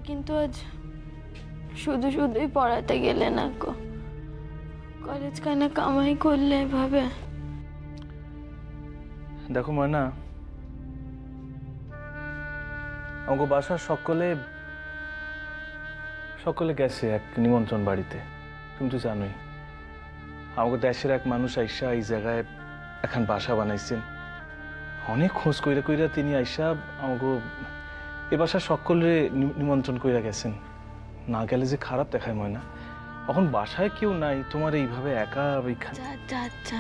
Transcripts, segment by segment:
কিন্তু আজ শুধু শুধুই পড়াতে গেলে না গো। কলেজ কানা কামাই করলে ভাবে। দেখো ময়না, আমাকে বাসার সকলে সকলে গেছে এক নিমন্ত্রণ বাড়িতে। তুমি তো জানোই আমাকে দেশের এক মানুষ আইসা এই জায়গায় এখন বাসা বানাইছেন। অনেক খোঁজ কইরা কইরা তিনি আইসা আমাকে এ বাসার সকলে নিমন্ত্রণ কইরা গেছেন। না গেলে যে খারাপ দেখায় ময়না। এখন বাসায় কেউ নাই, তোমার এইভাবে একা ওইখানে। আচ্ছা আচ্ছা,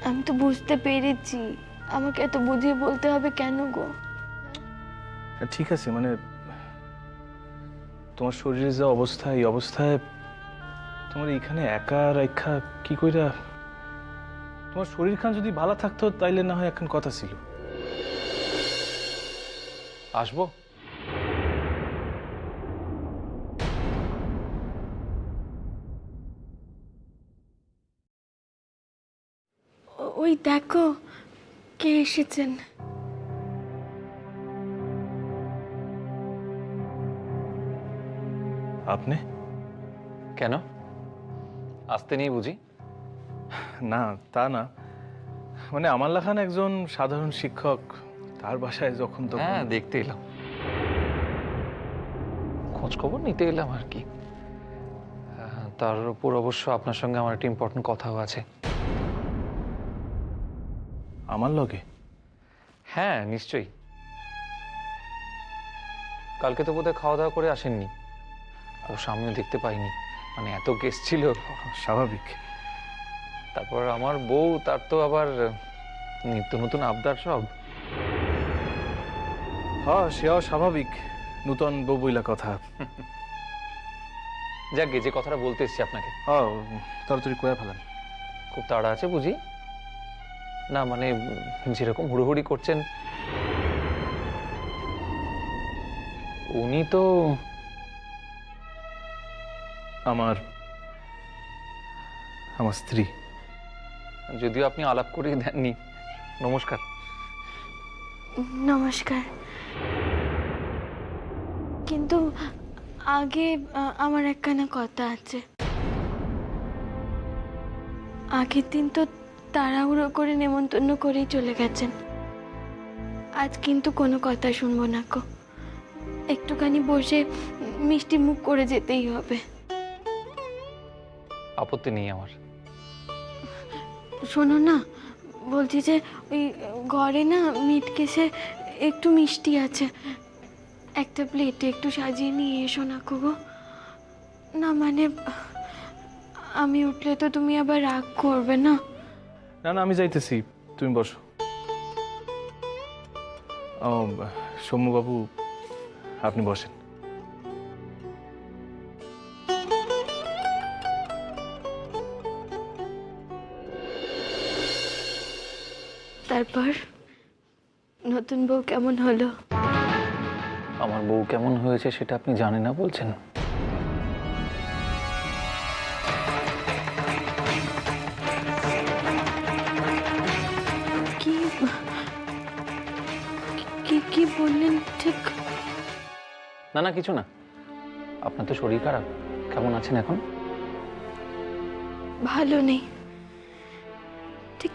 আমি তো বুঝতে পেরেছি। আমাকে এত বুঝিয়ে বলতে হবে কেন গো? ঠিক আছে, মানে তোমার শরীরের যে অবস্থা, এই অবস্থায় তোমার এইখানে একা রেখা কি কইরা। তোমার শরীর খান যদি ভালো থাকতো তাইলে না হয় এখন কথা ছিল। আসবো? ওই দেখো কে এসেছেন। আপনি? কেন আসতে নেই বুঝি? না তা না, মানে আমার লাখান একজন সাধারণ শিক্ষক, তার বাসায় যখন তখন। হ্যাঁ, দেখতে এলাম, খোঁজ খবর নিতে এলাম আর কি। তার উপর অবশ্য আপনার সঙ্গে আমার একটা ইম্পর্টেন্ট কথাও আছে। আমার লগে? হ্যাঁ নিশ্চয়ই। কালকে তো বোধহয় খাওয়া দাওয়া করে আসেননি, ও সামনেও দেখতে পাইনি, মানে এত গেস্ট ছিল। স্বাভাবিক। তারপর আমার বউ, তার তো আবার নিত্য নতুন আবদার সব। হ্যাঁ সেও স্বাভাবিক, নূতন বউ বইলা কথা। যাক, যে কথাটা বলতে এসছি আপনাকে। হ্যাঁ তাড়াতাড়ি কয়া ফেলেন। খুব তাড়া আছে বুঝি? না মানে যেরকম হুড়োহুড়ি করছেন, উনি তো আমার আমার স্ত্রী। যদিও আপনি আলাপ করেই দেননি। নমস্কার। নমস্কার। কিন্তু আগে আমার একখানা কথা আছে। আগের দিন তো তাড়াহুড়ো করে নেমন্তন্ন করেই চলে গেছেন। আজ কিন্তু কোনো কথা শুনবো না গো। একটুখানি বসে মিষ্টি মুখ করে যেতেই হবে। আপত্তি নেই আমার। শোনো না, বলছি যে ওই ঘরে না মিট কেসে একটু মিষ্টি আছে, একটা প্লেটে একটু সাজিয়ে নিয়ে এসো না গো। না মানে আমি উঠলে তো তুমি আবার রাগ করবে না? না না, আমি যাইতেছি, তুমি বসো। ও সৌম্যবাবু, আপনি বসেন। তারপর নতুন বউ কেমন হলো? আমার বউ কেমন হয়েছে সেটা আপনি জানেন না বলছেন? কি কি কি বললেন ঠিক? না না, কিছু না। আপনার তো শরীর খারাপ, কেমন আছেন এখন? ভালো নেই, ঠিক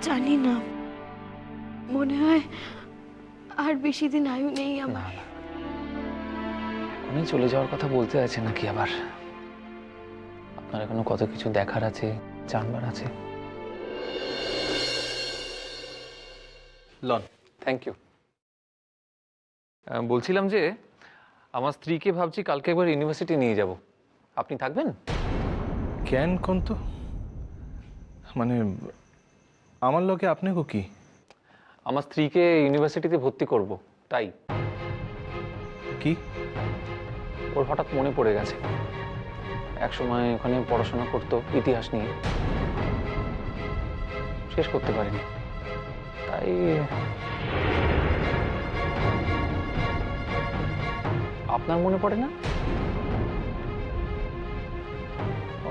জানি না, মনে হয় আর বেশি দিন আয়ু নেই না আমার। না, এখনই চলে যাওয়ার কথা বলতে আছে নাকি আবার? আপনার এখনো কত কিছু দেখার আছে, জানবার আছে। লন। Thank you. বলছিলাম যে আমার স্ত্রীকে ভাবছি কালকে একবার ইউনিভার্সিটি নিয়ে যাব, আপনি থাকবেন? কেন কোন তো, মানে আমার লগে আপনি কি? আমার স্ত্রীকে ইউনিভার্সিটিতে ভর্তি করব, তাই। কি? ওর হঠাৎ মনে পড়ে গেছে এক সময় ওখানে পড়াশোনা করতো ইতিহাস নিয়ে, শেষ করতে পারিনি, তাই। আপনার মনে পড়ে না?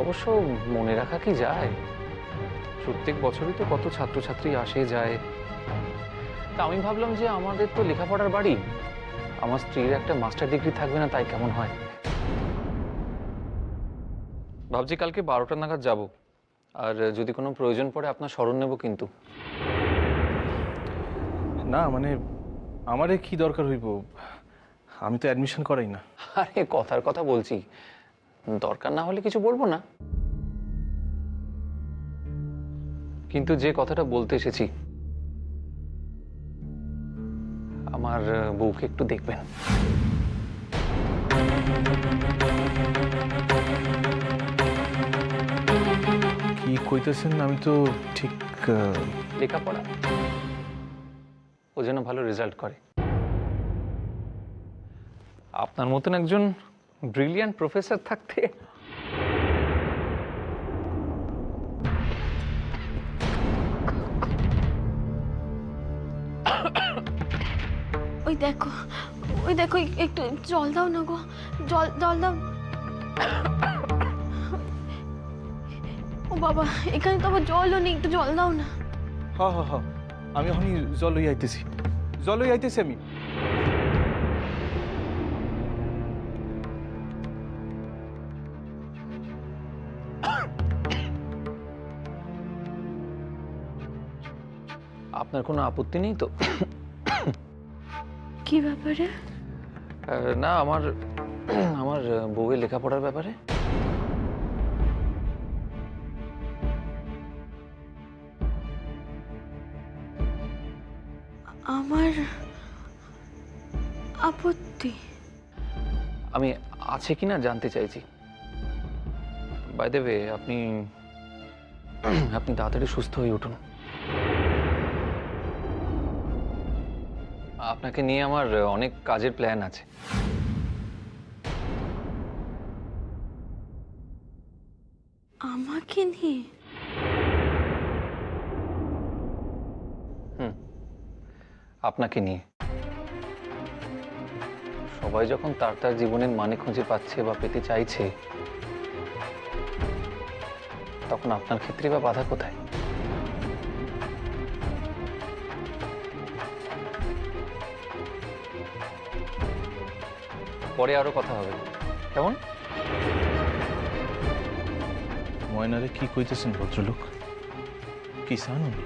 অবশ্য মনে রাখা কি যায়, প্রত্যেক বছরই তো কত ছাত্রছাত্রী আসে যায়। তা আমি ভাবলাম যে আমাদের তো লেখাপড়ার বাড়ি, আমার স্ত্রীর একটা মাস্টার ডিগ্রি থাকবে না তাই কেমন হয়? ভাবছি কালকে 12টা নাগাদ যাব, আর যদি কোনো প্রয়োজন পড়ে আপনার স্মরণ নেব কিন্তু। না মানে আমারে কি দরকার হইব, আমি তো অ্যাডমিশন করাই না। আরে কথার কথা বলছি, দরকার না হলে কিছু বলবো না, কিন্তু যে কথাটা বলতে এসেছি, আমার বউকে একটু দেখবেন। কি কইতেছেন আমি তো ঠিক লেখাপড়া ও যেন ভালো রেজাল্ট করে। আপনার মতন একজন ব্রিলিয়ান্ট প্রফেসর থাকতে ওই দেখো, ওই দেখো, একটু জল দাও না গো, জল জল দাও। ও বাবা, এখানে তো আবার জলও নেই, একটু জল দাও না। হা হা হা, আমি এখনই জল লই আইতেছি, জল লই আইতেছি আমি। আপনার কোনো আপত্তি নেই তো? কি ব্যাপারে? না, আমার আমার বউয়ের লেখাপড়ার ব্যাপারে। আমার আপত্তি? আমি আছে কিনা জানতে চাইছি। বাই দ্য ওয়ে, আপনি আপনি তাড়াতাড়ি সুস্থ হয়ে উঠুন। আপনাকে নিয়ে আমার অনেক কাজের প্ল্যান আছে। আমাকে নিয়ে? আপনাকে নিয়ে। সবাই যখন তার তার জীবনের মানে খুঁজে পাচ্ছে বা পেতে চাইছে, তখন আপনার ক্ষেত্রে বা বাধা কোথায়? পরে আরো কথা হবে, কেমন? ময়নারে কি কইতেছেন ভদ্রলোক? কি চান উনি?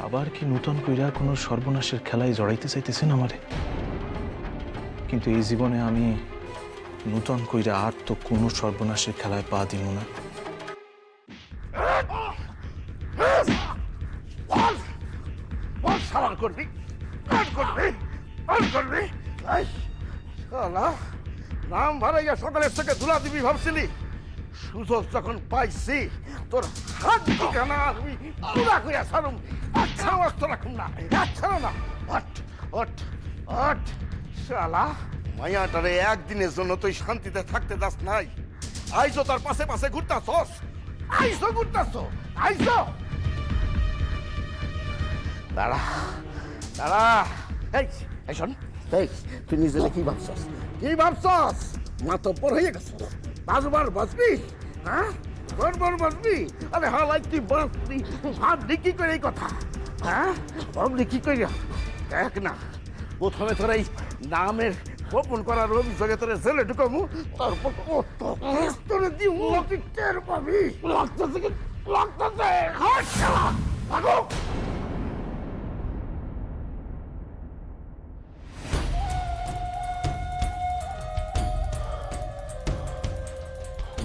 আবার কি নূতন কইরা কোনো সর্বনাশের খেলায় জড়াইতে চাইতেছেন আমারে? কিন্তু এই জীবনে আমি নূতন কইরা আর তো কোনো সর্বনাশের খেলায় পা দিব না। নাম ভাড়াইয়া সকালের থেকে ধুলা দিবি ভাবছিলি, সুযোগ যখন পাইছি তোর হাত ঠিকানা আমি পুরা কইয়া সারুম। আচ্ছা অস্ত রাখুন না, আচ্ছা না। হট হট হট শালা, মায়াটারে একদিনের জন্য তুই শান্তিতে থাকতে দাস নাই। আইসো তার পাশে পাশে ঘুরতাছস, আইসো ঘুরতাছ, আইসো। দাঁড়া দাঁড়া, এই শোন, এই তুই নিজেকে কি ভাবছস? কি ভাবছস? মাতব্বর হয়ে গেছস, বারবার বাঁচবি? হ্যাঁ, বারবার বাঁচবি? আরে হালাই তুই বাঁচবি, ভাবলি কি করে এই কথা? হ্যাঁ, ভাবলি কি করে? দেখ না, প্রথমে তোর এই নামের গোপন করার অভিযোগে তোরে জেলে ঢুকামু, তারপর কত তোরে দিউ তুই টের পাবি। লাগতেছে কি লাগতেছে? হাট শালা, ভাগো।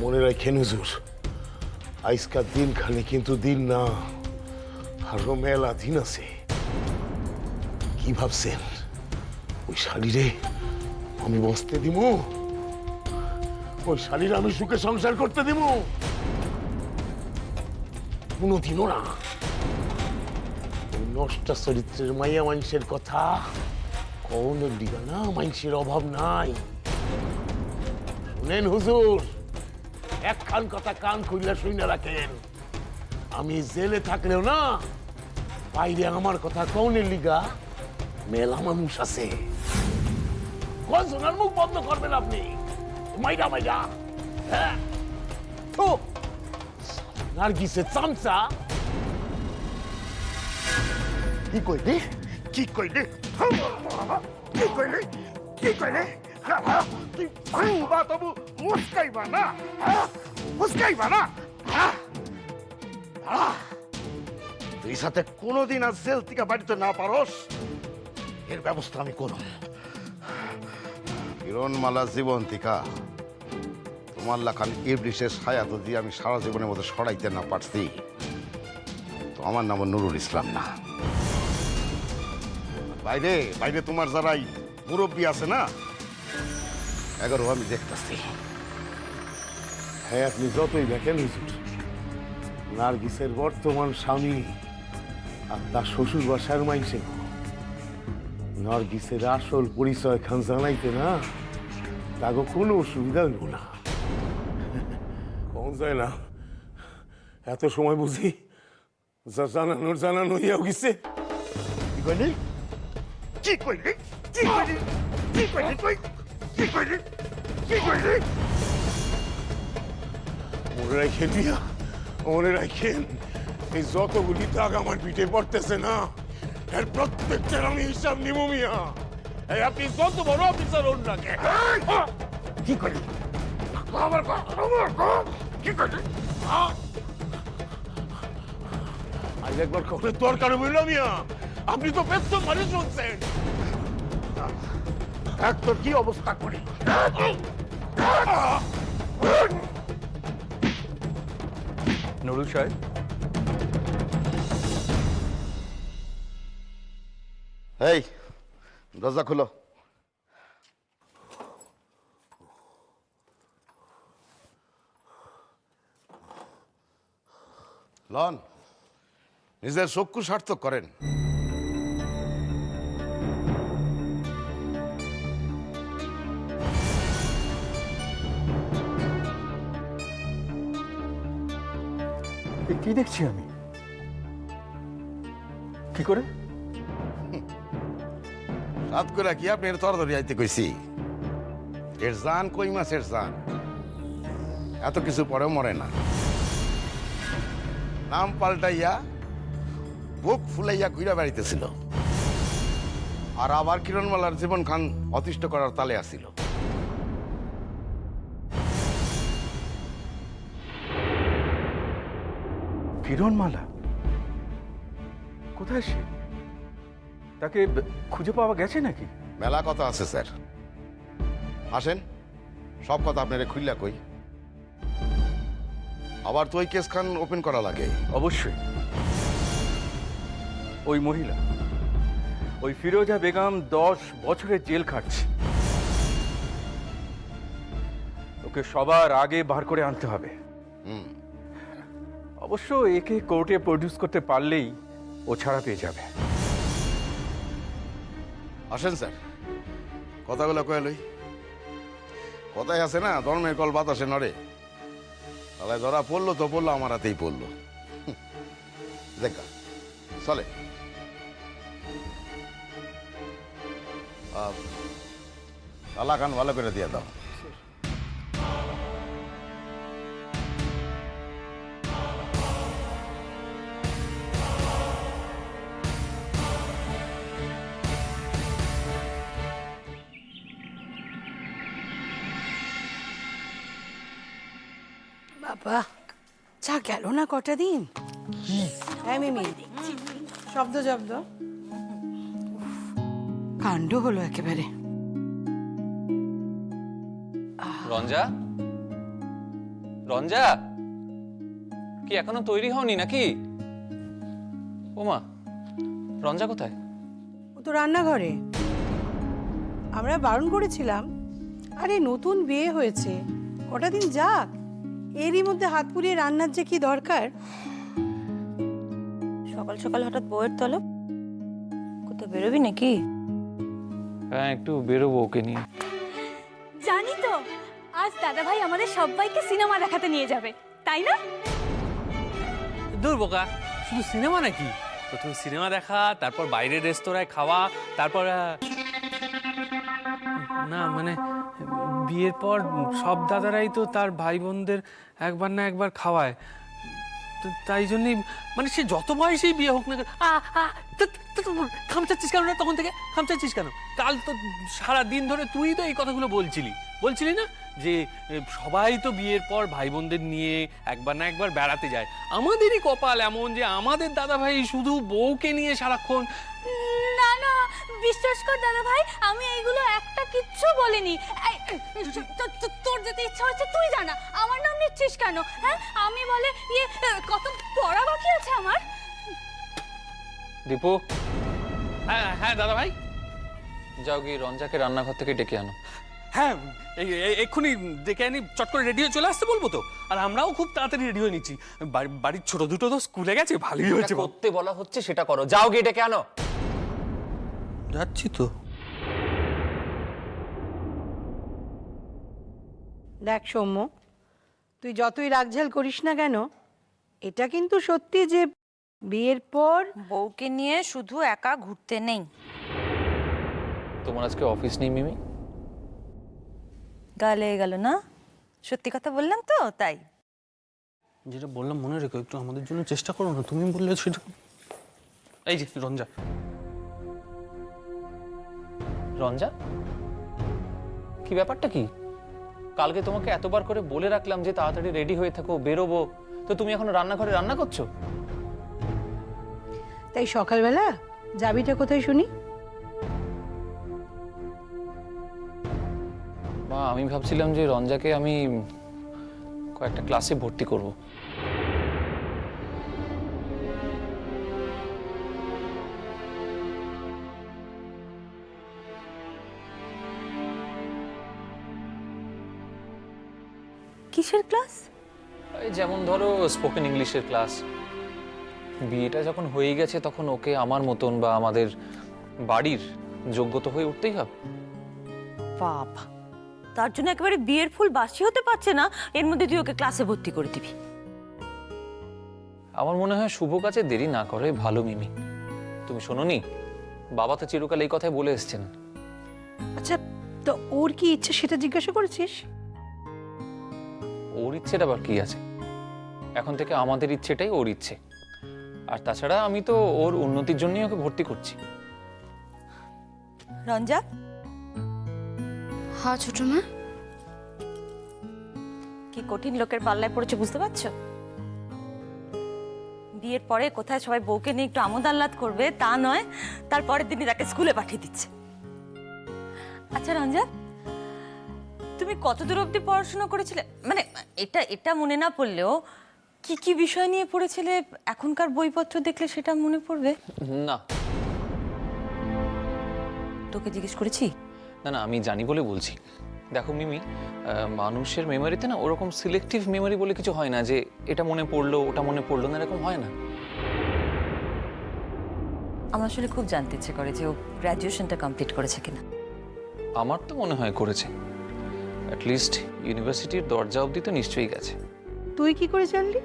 মনে রাখেন হুজুর, আজকার দিন খালি কিন্তু দিন না, আরো মেলা দিন আছে। কি ভাবছেন ওই শাড়িরে আমি বসতে দিব? ওই শাড়ির আমি সুখে সংসার করতে দিব? কোনোদিনও না। ওই নষ্ট চরিত্রের মাইয়া মানুষের কথা কৌনের দিকে না, মানুষের অভাব নাই। শুনেন হুজুর, একখান কথা কান খুললে শুনে রাখেন, আমি জেলে থাকলেও না, বাইরে আমার কথা কৌনের লিগা মেলা মানুষ আছে। সোনার মুখ বন্ধ করবেন আপনি, মাইরা মাইরা। হ্যাঁ, নার্গিসের চামচা। কি কইলি? কি কইলি কি কইলি কি কইলি তুই ভাঙবা তবু মুস্কাইবা না মুস্কাইবা না তুই সাথে কোনোদিন আর জেল থেকে বাড়িতে না পারস এর ব্যবস্থা আমি করব। কিরণমালা জীবন্তিকা তোমার লাখান ইবলিশের ছায়া যদি আমি সারা জীবনের মতো সরাইতে না পারছি তো আমার নাম নুরুল ইসলাম না। বাইরে বাইরে তোমার যারাই মুরব্বী আছে না এগারো আমি দেখতেছি। হ্যাঁ, আপনি যতই দেখেন হুজুর, নার্গিসের বর্তমান স্বামী আর তার শ্বশুর বাসার মাইসে নার্গিসের আসল পরিচয় খান জানাইতে না তাকে কোনো অসুবিধা হইব না। কোন যায় না এত সময় বুঝি যা জানানো হইয়াও গেছে। কি কইলি কি কইলি কি কইলি কি কইলি তুই কি কইলি কি কইলি মনে রাখেন মিয়া, মনে রাখেন এই যতগুলি দাগ আমার পিঠে পড়তেছে না এর প্রত্যেকটার আমি হিসাব নিব মিয়া। এই আপনি যত বড় অফিসার হন না কেন। কি কইলি আমার কি কইলি আজ একবার খবরের দরকার হইল মিয়া, আপনি তো ব্যস্ত মানে শুনছেন। এক তোর কি অবস্থা করি নুরুল সাহেব, এই দরজা খুলো। লন নিজের চক্ষু সার্থক করেন। কি দেখছি আমি? কি করে? রাত করে কি আপনি এর তরতরি আইতে কইছি? এর জান কই মাছের জান, এত কিছু পরেও মরে না। নাম পাল্টাইয়া বুক ফুলাইয়া ঘুরা বেড়াইতেছিল আর আবার কিরণমালার জীবন খান অতিষ্ঠ করার তালে আসছিল। কিরণমালা কোথায় সে? তাকে খুঁজে পাওয়া গেছে নাকি? মেলা কথা আছে স্যার, আসেন সব কথা আপনারে খুললা কই। আবার তো ওই কেস খান ওপেন করা লাগে। অবশ্যই। ওই মহিলা, ওই ফিরোজা বেগম 10 বছরের জেল খাটছে। ওকে সবার আগে বার করে আনতে হবে। অবশ্য একে কোর্টে প্রডিউস করতে পারলেই ও ছাড়া পেয়ে যাবে। আসেন স্যার কথাগুলো কয়ে লই। কথাই আছে না, ধর্মের কল বাতাসে নড়ে। তাহলে ধরা পড়লো তো পড়লো, আমার হাতেই পড়লো। দেখা চলে। তালা খান ভালো করে দিয়ে দাও। বাবা যা গেল না কটা দিন। হ্যাঁ মিমি, শব্দ শব্দ কাণ্ড হলো একেবারে। রঞ্জা, রঞ্জা কি এখনো তৈরি হওনি নাকি? ওমা, রঞ্জা কোথায়? ও তো রান্নাঘরে। আমরা বারণ করেছিলাম, আরে নতুন বিয়ে হয়েছে, কটা দিন যাক, এরই মধ্যে হাত পুড়িয়ে রান্নার যে কি দরকার। সকাল সকাল হঠাৎ বউয়ের তলব, কোথাও বেরোবি নাকি? হ্যাঁ একটু বেরোবো ওকে নিয়ে। জানি তো, আজ দাদা ভাই আমাদের সবাইকে সিনেমা দেখাতে নিয়ে যাবে, তাই না? দূর বোকা, শুধু সিনেমা নাকি? প্রথমে সিনেমা দেখা, তারপর বাইরের রেস্তোরাঁয় খাওয়া, তারপর না মানে বিয়ের পর সব দাদারাই তো তার ভাই বোনদের একবার না একবার খাওয়ায়। তাই জন্যই মানে সে যত বয়সেই বিয়ে হোক না কেন, খামচাচ্ছিস কেন না তখন থেকে? খামচাচ্ছিস কেন? কাল তো সারা দিন ধরে তুই তো এই কথাগুলো বলছিলি না যে সবাই তো বিয়ের পর ভাই বোনদের নিয়ে একবার না একবার বেড়াতে যায়, আমাদেরই কপাল এমন যে আমাদের দাদা ভাই শুধু বউকে নিয়ে সারাক্ষণ। না না, বিশ্বাস কর দাদা ভাই, আমি এইগুলো একটা কিচ্ছু বলিনি। তোর যেতে ইচ্ছা হচ্ছে তুই জানা, আমার নাম নিচ্ছিস কেন? হ্যাঁ, আমি বলে কত পড়া বাকি আছে আমার। দীপু, হ্যাঁ দাদা ভাই। যাও গিয়ে রঞ্জাকে রান্নাঘর থেকে ডেকে আনো। হ্যাঁ, এক্ষুনি ডেকে আনি, চট করে রেডি হয়ে চলে আসতে বলবো তো। আর আমরাও খুব তাড়াতাড়ি রেডি হয়ে নিচ্ছি, বাড়ির ছোট দুটো তো স্কুলে গেছে, ভালোই হয়েছে। করতে বলা হচ্ছে সেটা করো, যাও গিয়ে ডেকে আনো। যাচ্ছি তো। দেখ সৌম্য, তুই যতই রাগঝাল করিস না কেন, এটা কিন্তু সত্যি যে বিয়ের পর বউকে নিয়ে শুধু একা ঘুরতে নেই। তোমার আজকে অফিস নেই মিমি? গালে গেল না, সত্যি কথা বললাম তো তাই। যেটা বললাম মনে রেখো, একটু আমাদের জন্য চেষ্টা করো না। তুমি বললে সেটা। এই যে রঞ্জা। রঞ্জা, কি ব্যাপারটা কি? কালকে তোমাকে এতবার করে বলে রাখলাম যে তাড়াতাড়ি রেডি হয়ে থাকো, বেরোবো, তো তুমি এখন রান্নাঘরে রান্না করছো? তাই সকালবেলা যাবিটা কোথায় শুনি? মা, আমি ভাবছিলাম যে রঞ্জাকে আমি কয়েকটা ক্লাসে ভর্তি করব। কিসের ক্লাস? এই যেমন ধরো স্পোকেন ইংলিশের ক্লাস। বিয়েটা যখন হয়ে গেছে তখন ওকে আমার মতন বা আমাদের বাড়ির যোগ্যতা হয়ে উঠতেই হবে। বাবা, তার জন্য একেবারে বিয়ের ফুল বাসি হতে পারছে না, এর মধ্যে তুই ওকে ক্লাসে ভর্তি করে দিবি? আমার মনে হয় শুভ কাজে দেরি না করে ভালো মিমি। তুমি শোনোনি, বাবা তো চিরকাল এই কথাই বলে এসছেন। আচ্ছা, তো ওর কি ইচ্ছে সেটা জিজ্ঞাসা করেছিস? ওর ইচ্ছেটা আবার কি আছে? এখন থেকে আমাদের ইচ্ছেটাই ওর ইচ্ছে। আর তাছাড়া আমি তো ওর উন্নতির জন্যই ওকে ভর্তি করছি। রঞ্জা। হ্যাঁ ছোট মা। কি কঠিন লোকের পাল্লায় পড়েছে বুঝতে পারছো? বিয়ের পরে কোথায় সবাই বউকে নিয়ে একটু আমোদ আহ্লাদ করবে তা নয়, তারপরের দিনই তাকে স্কুলে পাঠিয়ে দিচ্ছে। আচ্ছা রঞ্জা, তুমি কত দূর অবধি পড়াশোনা করেছিলে? মানে এটা মনে না পড়লেও কি কি বিষয় নিয়ে পড়েছিলে এখনকার বইপত্র দেখলে সেটা মনে পড়বে? না তোকে জিজ্ঞেস করেছি? না না, আমি জানি বলে বলছি। দেখো মিমি, মানুষের মেমোরিতে না ওরকম সিলেক্টিভ মেমোরি বলে কিছু হয় না যে এটা মনে পড়লো ওটা মনে পড়লো না, এরকম হয় না। আমার আসলে খুব জানতে ইচ্ছে করে যে ও গ্র্যাজুয়েশনটা কমপ্লিট করেছে কিনা। আমার তো মনে হয় করেছে, অ্যাটলিস্ট ইউনিভার্সিটির দরজা অবধি তো নিশ্চয়ই গেছে। তুই কি করে জানলি?